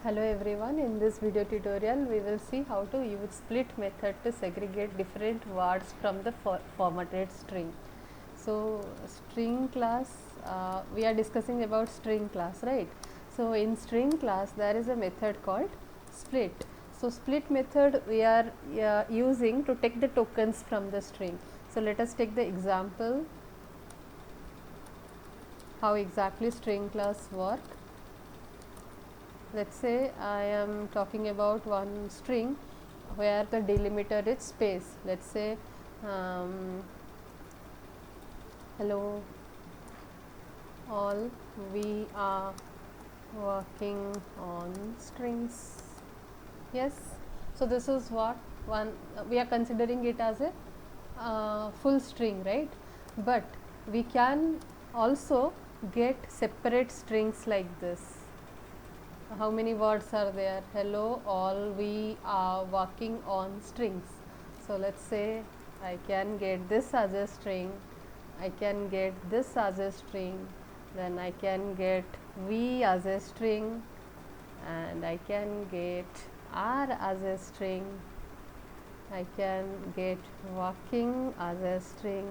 Hello everyone, in this video tutorial we will see how to use split method to segregate different words from the formatted string. So string class, we are discussing about string class, right? So in string class there is a method called split. So split method we are using to take the tokens from the string. So let us take the example how exactly string class work. Let's say I am talking about one string where the delimiter is space. Let's say hello all, we are working on strings. Yes, so this is what one we are considering it as a full string, right? But we can also get separate strings like this. How many words are there? Hello all, we are working on strings. So let's say I can get this as a string, I can get this as a string, then I can get we as a string, and I can get are as a string, I can get working as a string,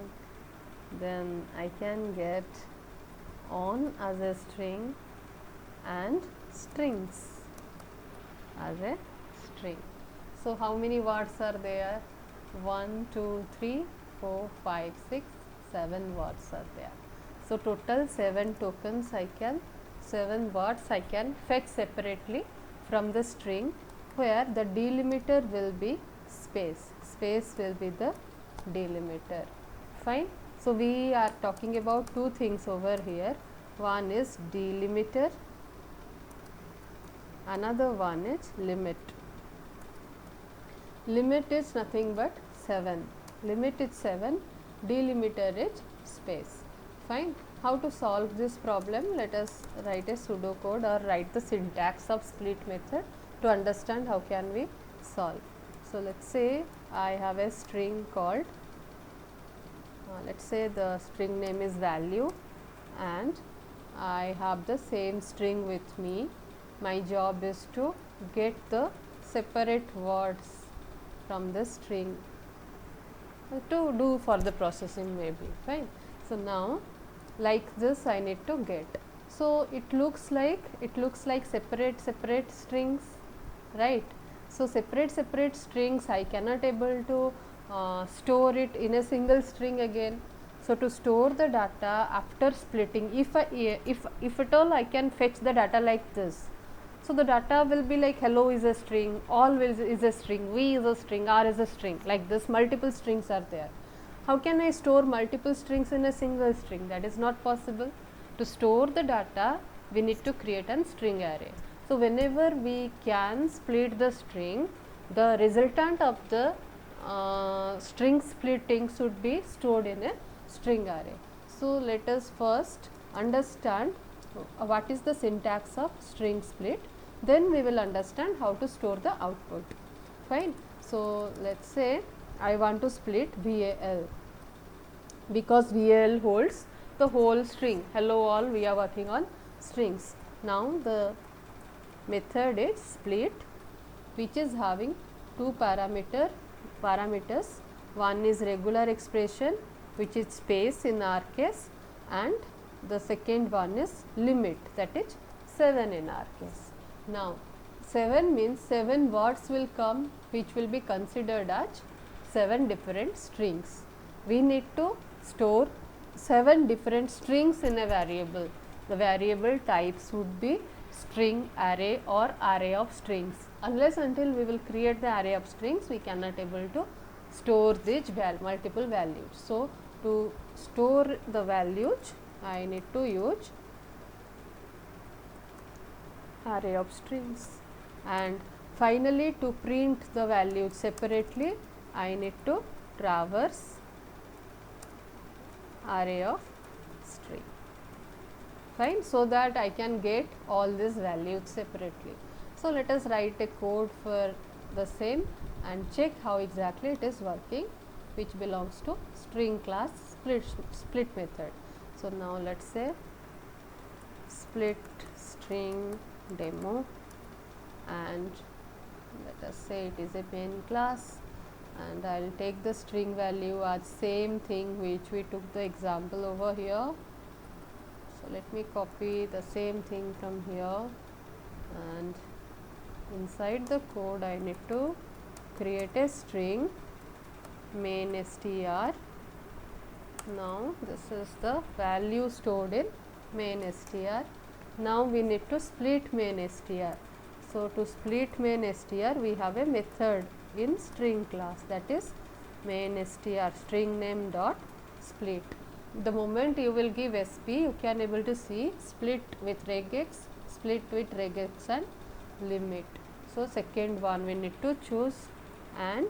then I can get on as a string, and strings as a string. So how many words are there? 1, 2, 3, 4, 5, 6, 7 words are there. So total 7 tokens I can, 7 words I can fetch separately from the string, where the delimiter will be space. Space will be the delimiter. Fine. So we are talking about two things over here. One is delimiter, another one is limit. Limit is nothing but 7. Limit is 7, delimiter is space. Fine. How to solve this problem? Let us write a pseudocode or write the syntax of split method to understand how can we solve. So let's say I have a string called, let's say the string name is value, and I have the same string with me. My job is to get the separate words from the string to do for the processing, maybe. Fine. So now like this I need to get. So it looks like separate strings, right? So separate strings I cannot able to store it in a single string again. So to store the data after splitting, if at all I can fetch the data like this. So the data will be like hello is a string, all is a string, we is a string, r is a string, like this multiple strings are there. How can I store multiple strings in a single string? That is not possible. To store the data, we need to create a string array. So whenever we can split the string, the resultant of the string splitting should be stored in a string array. So let us first understand what is the syntax of string split, then we will understand how to store the output. Fine. So let's say I want to split VAL, because VAL holds the whole string. Hello all, we are working on strings. Now the method is split, which is having two parameters. One is regular expression, which is space in our case, and the second one is limit, that is 7 in our case. Now 7 means 7 words will come, which will be considered as 7 different strings. We need to store 7 different strings in a variable. The variable types would be string, array or array of strings. Unless until we will create the array of strings, we cannot able to store these multiple values. So to store the values, I need to use array of strings, and finally to print the values separately, I need to traverse array of string. Fine. So that I can get all these values separately. So let us write a code for the same and check how exactly it is working, which belongs to string class split method. So now let's say split string demo and let us say it is a main class, and I will take the string value as same thing which we took the example over here. So, let me copy the same thing from here, and inside the code I need to create a string main str. Now, this is the value stored in main str. Now, we need to split main str. So, to split main str we have a method in string class, that is main str string name dot split. The moment you will give sp, you can able to see split with regex, split with regex and limit. So, second one we need to choose, and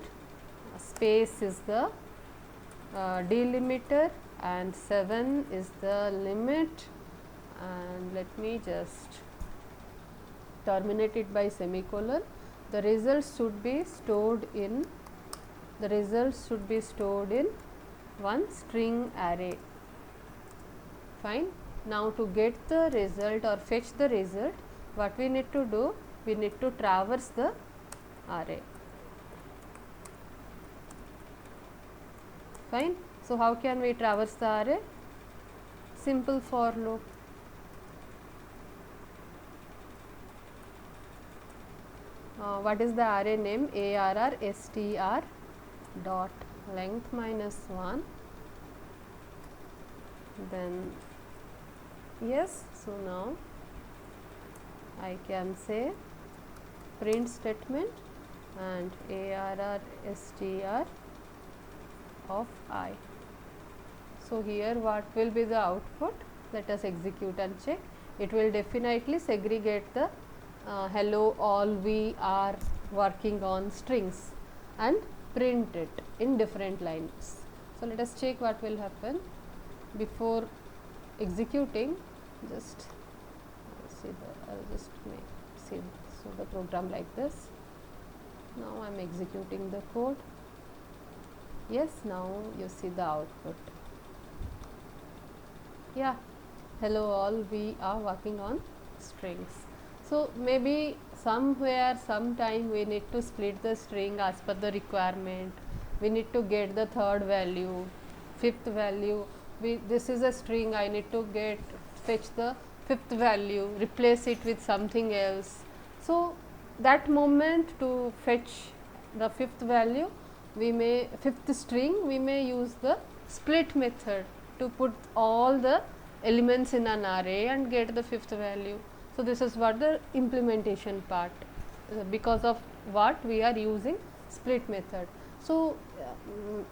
space is the delimiter and 7 is the limit, and let me just terminate it by semicolon. The results should be stored in one string array. Fine. Now, to get the result or fetch the result, what we need to do? We need to traverse the array. Fine. So, how can we traverse the array? Simple for loop. What is the array name? arr_str dot length minus 1. Then yes. So, now I can say print statement and arr_str of I. So, here what will be the output? Let us execute and check. It will definitely segregate the hello all we are working on strings and print it in different lines. So, let us check what will happen. Before executing, just see the I'll just see so the program like this. Now, I am executing the code. Yes, now you see the output. Yeah, hello all, we are working on strings. So, maybe somewhere sometime we need to split the string as per the requirement. We need to get the third value, fifth value. This is a string, I need to fetch the fifth value, replace it with something else. So, that moment to fetch the fifth value, fifth string, we may use the split method to put all the elements in an array and get the fifth value. So, this is what the implementation part, because of what we are using split method. So,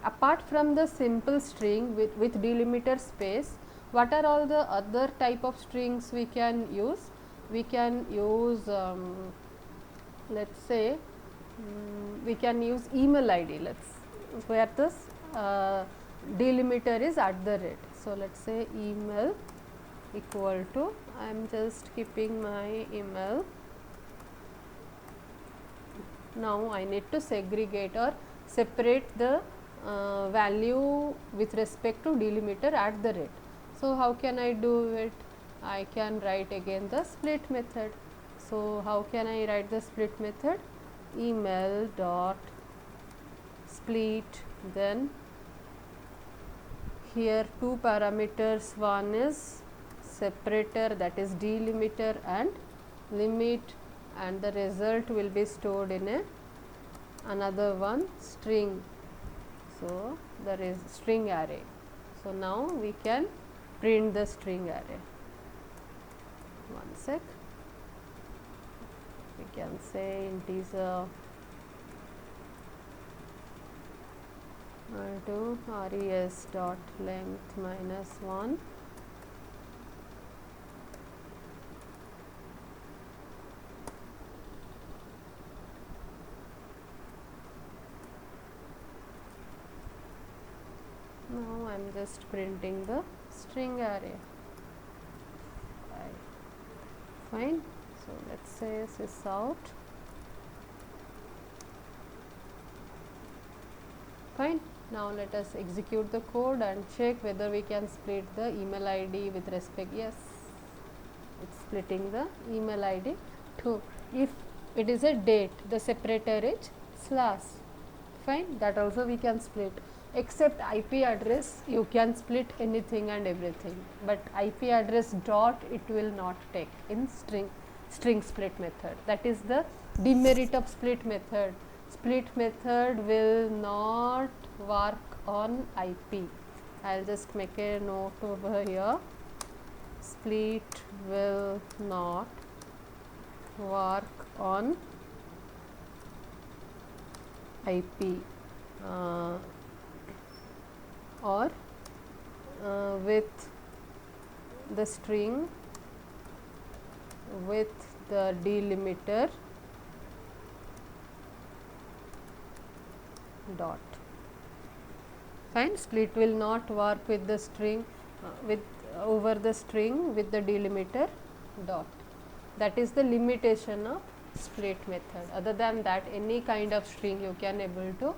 apart from the simple string with delimiter space, what are all the other type of strings we can use? We can use let us say we can use email ID, where this delimiter is @. So, let us say email equal to, I am just keeping my email. Now, I need to segregate or separate the value with respect to delimiter @. So, how can I do it? I can write again the split method. So, how can I write the split method? Email dot split, then here two parameters, one is separator, that is delimiter, and limit, and the result will be stored in another one string. So, there is string array. So, now we can print the string array. One sec, we can say integer to res dot length minus 1. Now, I am just printing the string array. Fine. So, let us say sys out. Fine. Now, let us execute the code and check whether we can split the email ID with respect. Yes, it is splitting the email ID too. If it is a date, the separator is slash. Fine, that also we can split. Except IP address, you can split anything and everything, but IP address dot it will not take in string split method. That is the demerit of split method. Split method will not work on IP. I'll just make a note over here. Split will not work on IP or with the string with the delimiter dot. Fine, split will not work with the string with over the string with the delimiter dot. That is the limitation of split method. Other than that, any kind of string you can able to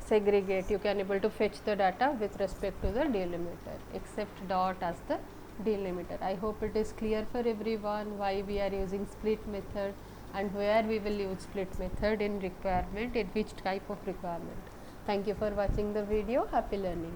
segregate, you can able to fetch the data with respect to the delimiter, except dot as the delimiter. I hope it is clear for everyone why we are using split method and where we will use split method in requirement, in which type of requirement. Thank you for watching the video. Happy learning.